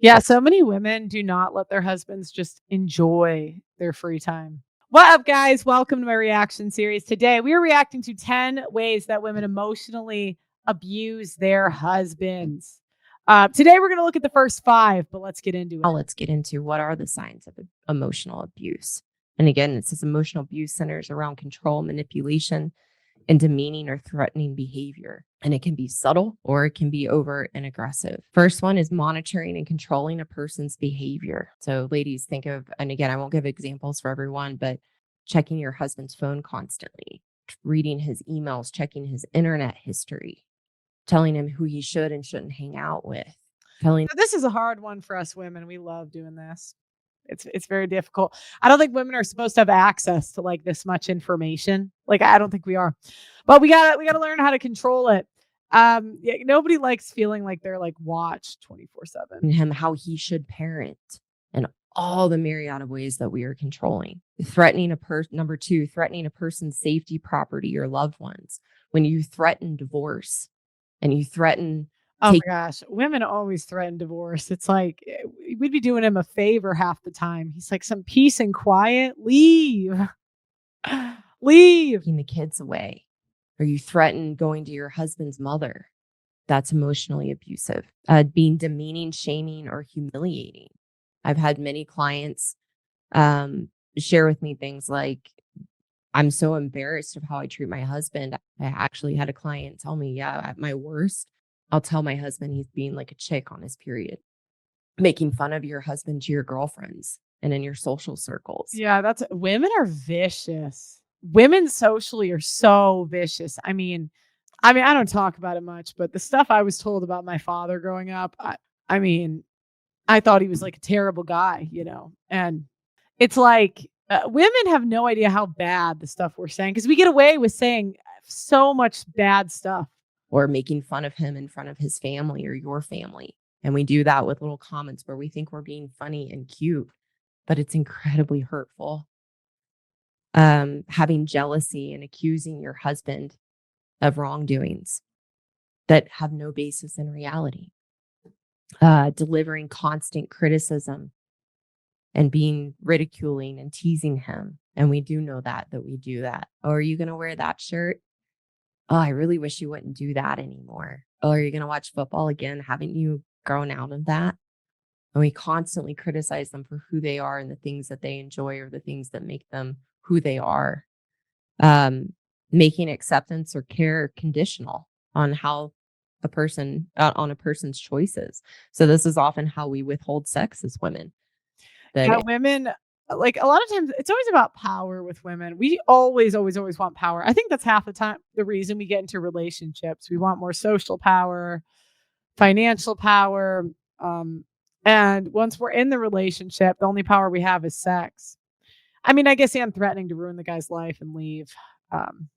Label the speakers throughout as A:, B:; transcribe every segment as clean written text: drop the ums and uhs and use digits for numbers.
A: Yeah, so many women do not let their husbands just enjoy their free time. What up, guys? Welcome to my reaction series. Today, we are reacting to 10 ways that women emotionally abuse their husbands. Today, we're going to look at the first five, but let's get into it.
B: Let's get into what are the signs of emotional abuse. And again, it says emotional abuse centers around control, manipulation, and demeaning or threatening behavior. And it can be subtle or it can be overt and aggressive. First one is monitoring and controlling a person's behavior. So, ladies, think of, and again, I won't give examples for everyone, but checking your husband's phone constantly, reading his emails, checking his internet history, telling him who he should and shouldn't hang out with.
A: This is a hard one for us women. We love doing this. It's very difficult. I don't think women are supposed to have access to like this much information. Like I don't think we are. But we gotta learn how to control it. Yeah, nobody likes feeling like they're like watched 24/7.
B: Him how he should parent and all the myriad of ways that we are controlling. Number two, threatening a person's safety, property, or loved ones. When you threaten divorce and you threaten
A: Oh my gosh, women always threaten divorce. It's like we'd be doing him a favor half the time. He's like, some peace and quiet. Leave. Leave.
B: taking the kids away, or you threaten going to your husband's mother, that's emotionally abusive. Being demeaning, shaming, or humiliating. I've had many clients share with me things like, I'm so embarrassed of how I treat my husband. I actually had a client tell me, yeah, at my worst, I'll tell my husband he's being like a chick on his period, making fun of your husband to your girlfriends and in your social circles.
A: Yeah, that's women are vicious. Women socially are so vicious. I mean, I don't talk about it much, but the stuff I was told about my father growing up, I mean, I thought he was like a terrible guy, you know. And it's like women have no idea how bad the stuff we're saying because we get away with saying so much bad stuff.
B: Or making fun of him in front of his family or your family. And we do that with little comments where we think we're being funny and cute, but it's incredibly hurtful. Having jealousy and accusing your husband of wrongdoings that have no basis in reality. Delivering constant criticism and being ridiculing and teasing him. And we do know that we do that. Oh, are you going to wear that shirt? Oh, I really wish you wouldn't do that anymore. Oh, are you going to watch football again? Haven't you grown out of that? And we constantly criticize them for who they are and the things that they enjoy or the things that make them who they are. Making acceptance or care conditional on how on a person's choices. So this is often how we withhold sex as women.
A: Yeah, women like a lot of times it's always about power with women. We always, always, always want power. I think that's half the time the reason we get into relationships. We want more social power, financial power. Um, and once we're in the relationship, the only power we have is sex. I mean, I guess I'm threatening to ruin the guy's life and leave. Um,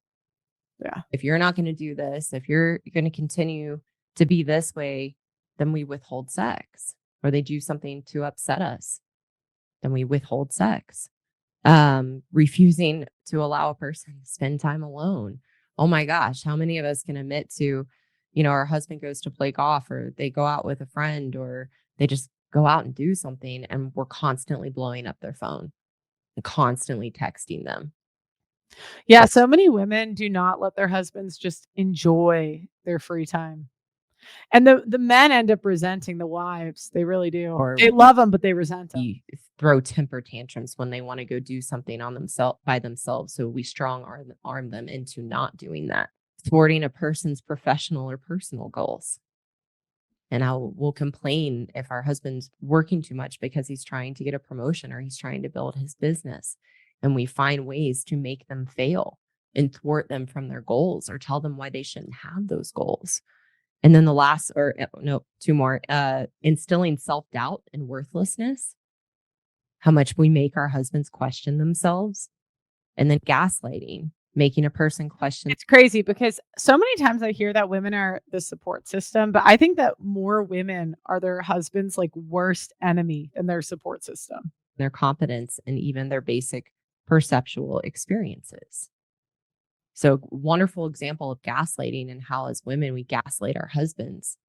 A: yeah.
B: If you're not going to do this, if you're going to continue to be this way, then we withhold sex. Or they do something to upset us, then we withhold sex. Refusing to allow a person to spend time alone. Oh my gosh, how many of us can admit to, our husband goes to play golf or they go out with a friend or they just go out and do something and we're constantly blowing up their phone and constantly texting them.
A: Yeah, so many women do not let their husbands just enjoy their free time. And the men end up resenting the wives. They really do.
B: Or
A: They love them, but they resent them.
B: we throw temper tantrums when they want to go do something on themselves by themselves. So we arm them into not doing that. Thwarting a person's professional or personal goals. And we'll complain if our husband's working too much because he's trying to get a promotion or he's trying to build his business. And we find ways to make them fail and thwart them from their goals or tell them why they shouldn't have those goals. And then the last, or no, two more, instilling self-doubt and worthlessness, how much we make our husbands question themselves. And then gaslighting, making a person question.
A: It's crazy because so many times I hear that women are the support system, but I think that more women are their husband's like worst enemy than their support system.
B: Their competence and even their basic perceptual experiences. So, wonderful example of gaslighting and how, as women, we gaslight our husbands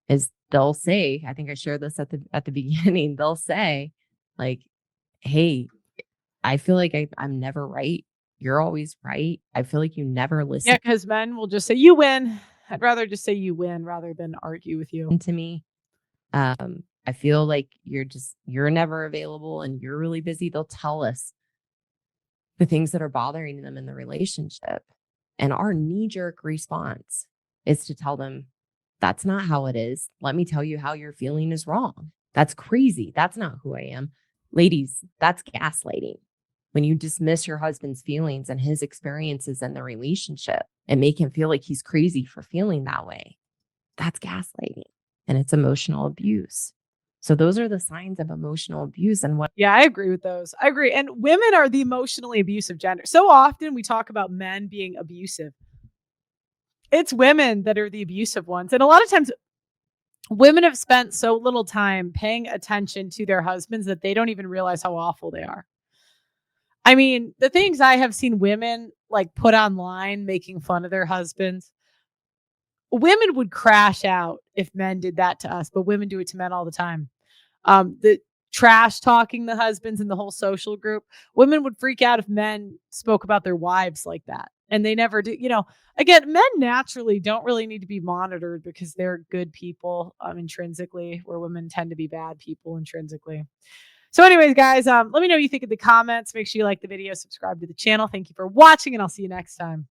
B: is they'll say, I think I shared this at the beginning, they'll say, like, "Hey, I feel like I'm never right. You're always right. I feel like you never
A: Yeah,
B: listen
A: because men will just say, "You win." I'd rather just say you win rather than argue with you.
B: to me. I feel like you're never available and you're really busy." They'll tell us the things that are bothering them in the relationship. And our knee jerk response is to tell them, "That's not how it is. Let me tell you how you're feeling is wrong. That's crazy. That's not who I am." Ladies, that's gaslighting. When you dismiss your husband's feelings and his experiences in the relationship and make him feel like he's crazy for feeling that way, that's gaslighting and it's emotional abuse. So, those are the signs of emotional abuse. And what
A: Yeah, I agree with those. I agree, and women are the emotionally abusive gender. So often we talk about men being abusive. It's women that are the abusive ones, and a lot of times women have spent so little time paying attention to their husbands that they don't even realize how awful they are. I mean, the things I have seen women, like, put online making fun of their husbands, women would crash out if men did that to us, but women do it to men all the time. The trash talking the husbands in the whole social group. Women would freak out if men spoke about their wives like that. And they never do. Again, men naturally don't really need to be monitored because they're good people intrinsically, where women tend to be bad people intrinsically. So, anyways, guys, let me know what you think in the comments. Make sure you like the video, subscribe to the channel. Thank you for watching, and I'll see you next time.